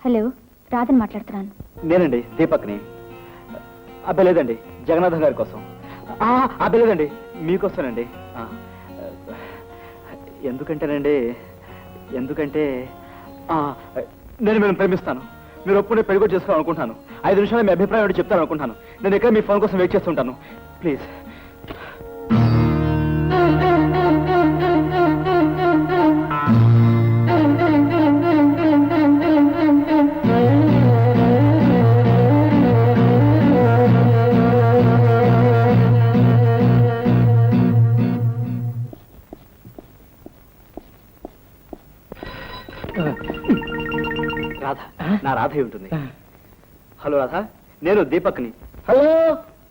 Hello, రాధని మాట్లాడుతున్నాను. నేనండి, దీపక్ని. అబ్బాయి లేదండి, జగన్నాథం గారి కోసం. అబ్బాయి లేదండి, మీకోసమేనండి. ఎందుకంటే నేను మిమ్మల్ని ప్రేమిస్తాను. మీరు ఒప్పుడే పెళ్లి కూడా చేసుకోవాలనుకుంటున్నాను. 5 నిమిషాలు మీ అభిప్రాయం ఏంటో చెప్తాను అనుకుంటున్నాను. నేను ఎక్కడ మీ ఫోన్ కోసం వెయిట్ చేస్తుంటాను. ప్లీజ్. రాధ, నా రాధ ఉంటుంది. హలో రాధ, నేను దీపక్ని. హలో,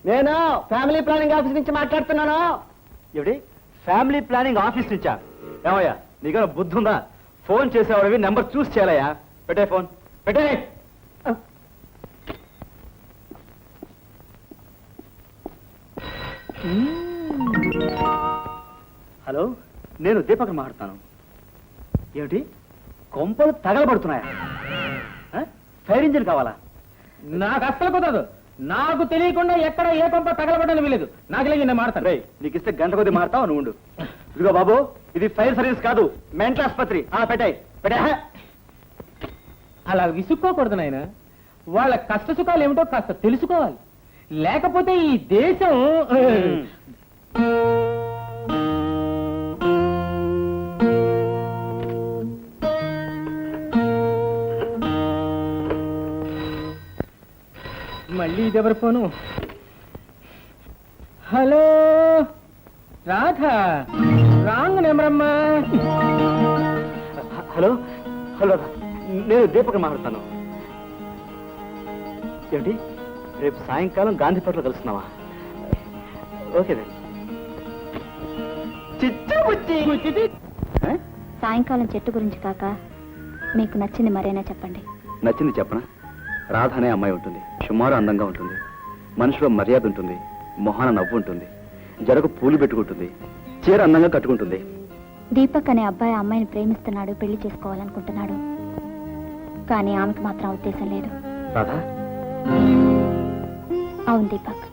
నేను ఫ్యామిలీ ప్లానింగ్ ఆఫీస్ నుంచి మాట్లాడుతున్నాను. ఏమిటి, ఫ్యామిలీ ప్లానింగ్ ఆఫీస్ నుంచా? ఏమయ్యా, నీకన్నా బుద్ధి ఉందా? ఫోన్ చేసేవాడివి నెంబర్ చూసి చేయాలయ్యా. పెట్టే ఫోన్, పెట్టే. హలో, నేను దీపక్ మాట్లాడుతాను. ఏమిటి, కొంపలు తగలబడుతున్నాయా? ఫైర్ ఇంజిన్ కావాలా? నాకు అస్సలు కుదరదు. నాకు తెలియకుండా ఎక్కడ ఏ కొంప తగలబడ్డాను వీలేదు. నాకు లేదు, నేను మాడతాను. రే, నీకు ఇస్తే గంట కొద్ది మారుతావు, నువ్వు ఉండు. ఇదిగో బాబు, ఇది ఫైర్ సర్వీస్ కాదు, మెంటల్ ఆసుపత్రి. పెట్టాయి, పెట్టా. అలా విసుక్కోకూడదు నాయన. వాళ్ళ కష్ట సుఖాలు ఏమిటో కాస్త తెలుసుకోవాలి. లేకపోతే ఈ దేశం మళ్ళీ ఇదెవరి phone? Hello Radha, wrong number అమ్మా. హలో హలో, నేను దీపక్ మాట్లాడుతాను. ఏమిటి, రేపు సాయంకాలం గాంధీపేటలో కలుస్తున్నావా? ఓకేనండి. సాయంకాలం చెట్టు గురించి కాక మీకు నచ్చింది మరేనా చెప్పండి. నచ్చింది చెప్పనా? రాధ అనే అమ్మాయి ఉంటుంది. సుమారు అందంగా ఉంటుంది. మనిషిలో మర్యాద ఉంటుంది. మొహాన నవ్వు ఉంటుంది. జడకు పూలు పెట్టుకుంటుంది. చీర అందంగా కట్టుకుంటుంది. దీపక్ అనే అబ్బాయి అమ్మాయిని ప్రేమిస్తున్నాడు, పెళ్లి చేసుకోవాలనుకుంటున్నాడు. కానీ ఆమెకు మాత్రం ఉద్దేశం లేదు. రాధా? అవును దీపక్,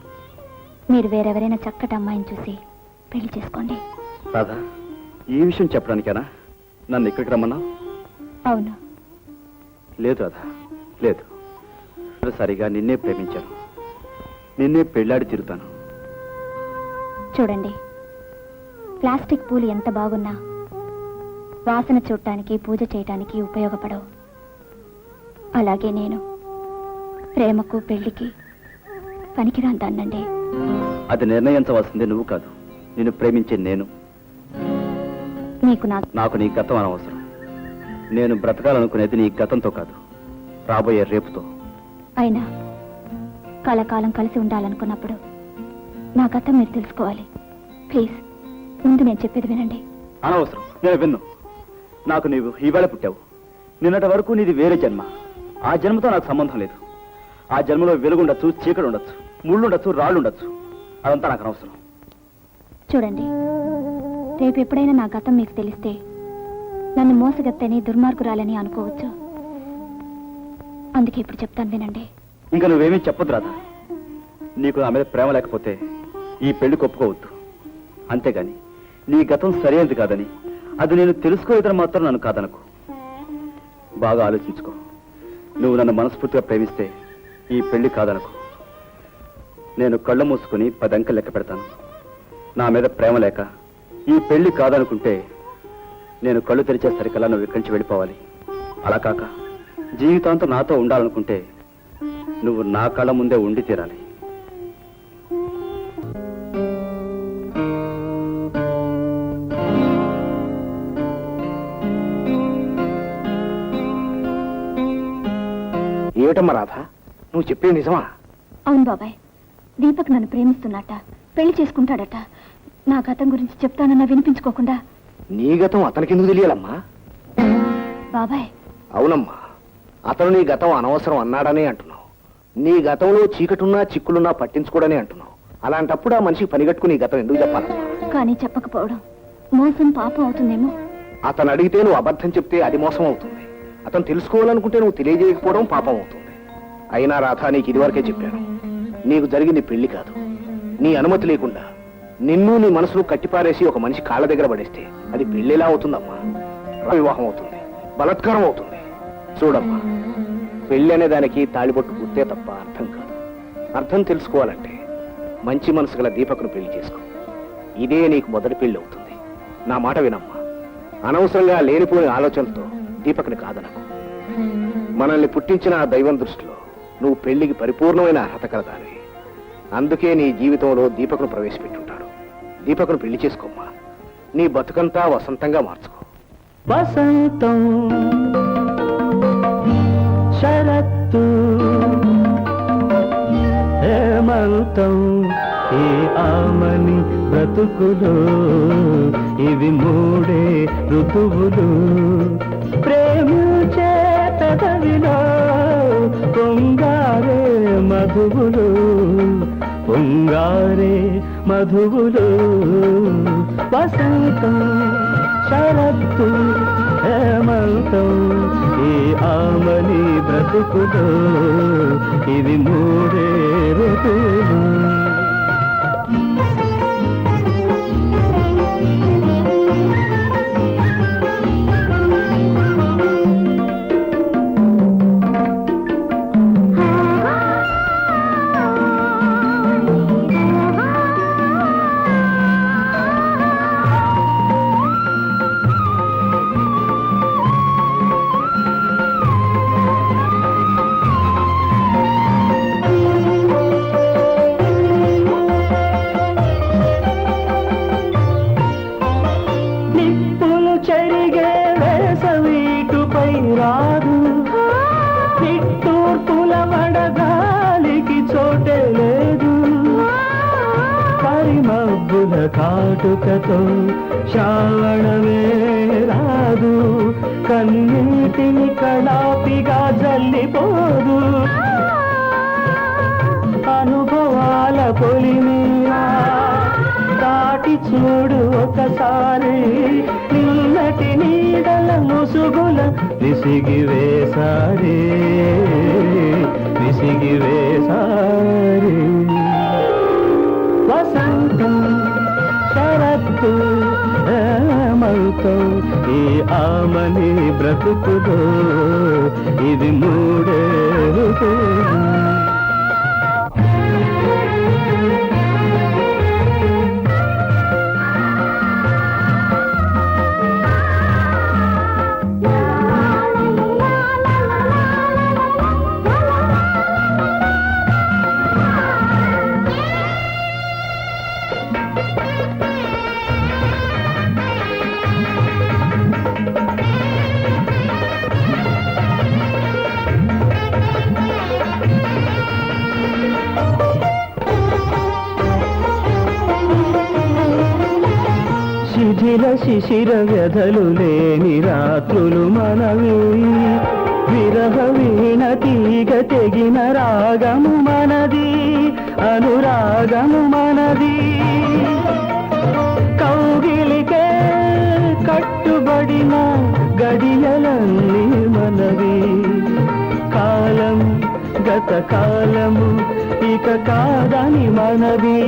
మీరు వేరెవరైనా చక్కటి అమ్మాయిని చూసి పెళ్లి చేసుకోండి. రాధా, ఈ విషయం చెప్పడానికేనా నన్ను ఇక్కడికి రమ్మన్నావు? అవును. లేదు రాధా, లేదు. సరిగా నిన్నే ప్రేమించాను. నిన్నే పెళ్ళాడి తిరుగుతాను. చూడండి, ప్లాస్టిక్ పూలు ఎంత బాగున్నా వాసన చూడటానికి, పూజ చేయటానికి ఉపయోగపడవు. అలాగే నేను ప్రేమకు పెళ్లికి పనికిరాందాన్నండి. అది నిర్ణయించవలసింది నువ్వు కాదు, నిన్ను ప్రేమించే నేను. నాకు నీ గతం అనవసరం. నేను బ్రతకాలనుకునేది నీ గతంతో కాదు, రాబోయే రేపుతో. అయినా కలకాలం కలిసి ఉండాలనుకున్నప్పుడు నా గతం మీరు తెలుసుకోవాలి. ప్లీజ్, ముందు నేను చెప్పేది వినండి. అనవసరం, నేను విన్ను. నాకు నీవు ఇవాళ పుట్టావు. నిన్నటి వరకు నీది వేరే జన్మ. ఆ జన్మతో నాకు సంబంధం లేదు. ఆ జన్మలో వెలుగుండొచ్చు, చీకటి ఉండొచ్చు, ముళ్ళుండొచ్చు, రాళ్ళుండొచ్చు. అదంతా నాకు అనవసరం. చూడండి, రేపు ఎప్పుడైనా నా గతం మీకు తెలిస్తే నన్ను మోసగత్తని, దుర్మార్గురాలని అనుకోవచ్చు. అందుకే ఇప్పుడు చెప్తాను వినండి. ఇంకా నువ్వేమీ చెప్పొద్దు రాధా. నీకు నా మీద ప్రేమ లేకపోతే ఈ పెళ్లి ఒప్పుకోవద్దు. అంతేగాని నీ గతం సరైనది కాదని, అది నేను తెలుసుకోలేదని మాత్రం నన్ను కాదనకు. బాగా ఆలోచించుకో. నువ్వు నన్ను మనస్ఫూర్తిగా ప్రేమిస్తే ఈ పెళ్లి కాదనకు. నేను కళ్ళు మూసుకుని 10 అంకెలు లెక్క పెడతాను. నా మీద ప్రేమ లేక ఈ పెళ్లి కాదనుకుంటే నేను కళ్ళు తెరిచేసరికల్లా నువ్వు ఇక్కడి నుంచి వెళ్ళిపోవాలి. అలా కాక జీవితాంతం నాతో ఉండాలనుకుంటే నువ్వు నా కళ్ళ ముందే ఉండి తీరాలి. ఏమిటమ్మా రాధ, నువ్వు చెప్పేది నిజమా? అవును బాబాయ్, దీపక్ నన్ను ప్రేమిస్తున్నట్ట, పెళ్లి చేసుకుంటాడట. నా గతం గురించి చెప్తానన్నా వినిపించుకోకుండా. నీ గతం అతనికెందుకు తెలియాలమ్మా? బాబాయ్. అవునమ్మా, అతను నీ గతం అనవసరం అన్నాడనే అంటున్నావు. నీ గతంలో చీకటున్నా చిక్కులున్నా పట్టించుకోడనే అంటున్నావు. అలాంటప్పుడు ఆ మనిషికి పనిగట్టుకుని నీ గతం ఎందుకు చెప్పాలమ్మా? కానీ చెప్పకపోవడం మోసం, పాపం అవుతుందేమో. అతను అడిగితే నువ్వు అబద్ధం చెప్తే అది మోసం అవుతుంది. అతను తెలుసుకోవాలనుకుంటే నువ్వు తెలియజేయకపోవడం పాపం అవుతుంది. అయినా రాధా, నీకు ఇదివరకే చెప్పాను, నీకు జరిగింది పెళ్లి కాదు. నీ అనుమతి లేకుండా నిన్ను నీ మనసును కట్టిపారేసి ఒక మనిషి కాళ్ళ దగ్గర పడేస్తే అది పెళ్లిలా అవుతుందమ్మా. వివాహం అవుతుంది, బలాత్కారం అవుతుంది. చూడమ్మా, పెళ్లి అనే దానికి తాళిబొట్టు గుర్తే తప్ప అర్థం కాదు. అర్థం తెలుసుకోవాలంటే మంచి మనసు గల దీపకును పెళ్లి చేసుకో. ఇదే నీకు మొదటి పెళ్లి అవుతుంది. నా మాట వినమ్మా. అనవసరంగా లేనిపోయిన ఆలోచనలతో దీపకుని కాదనకు. మనల్ని పుట్టించిన ఆ దైవం దృష్టిలో నువ్వు పెళ్లికి పరిపూర్ణమైన అర్హత కలదానివి. అందుకే నీ జీవితంలో దీపకును ప్రవేశపెట్టుంటాడు. దీపకును పెళ్లి చేసుకోమ్మా. నీ బతుకంతా వసంతంగా మార్చుకో. వసంతం శరత్తు హేమంతం ఈ ఆమని బ్రతుకులు, ఇవి మూడే ఋతువులు. ప్రేమించే పెదవిలో పొంగారే మధువులు, పొంగారే మధువులు. వసంతం శరత్తు హేమంతం ఈ ఆమని బ్రతుకులు, ఇవి మూడే ఋతువులు. రాదు నిట్టూర్పుల వడగాలికి చోటే లేదు. పరిమబ్బుల కాటుకతో శ్రావణమే రాదు, కన్నీటిని కళాపిగా జల్లిపోదు. అనుభవాల పొలిమీరా దాటి చూడు ఒకసారి, నిన్నటి నీడల ముసుగుల విసిగి వేసారి, విసిగి వేసారి. వసంతం శరత్తు హేమంతం ఈ ఆమని బ్రతుకులో, ఇది మూడే ఋతువులు. శిథిల శిశిర వ్యధలు లేని రాత్రులు మనవి, విరహ వీణ తీగ తెగిన రాగము మనది, అనురాగము మనది. కౌగిలికే కట్టుబడిన గడియలన్నీ మనవి. కాలం గత కాలము ఇక కాదని మనది.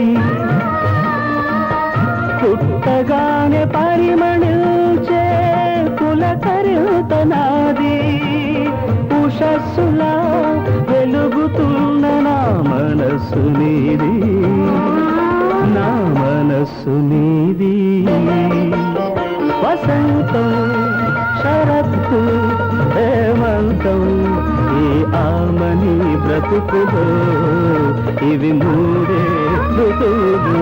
పుట్టగానే పరిమళించే పులకరితనాది, ఉషస్సులా వెలుగుతున్న నా మనస్సు నీది, నా మనస్సు నీది. వసంతం శరత్తు హేమంతం ఈ ఆమని బ్రతుకులో, ఇవి మూడే ఋతువులు.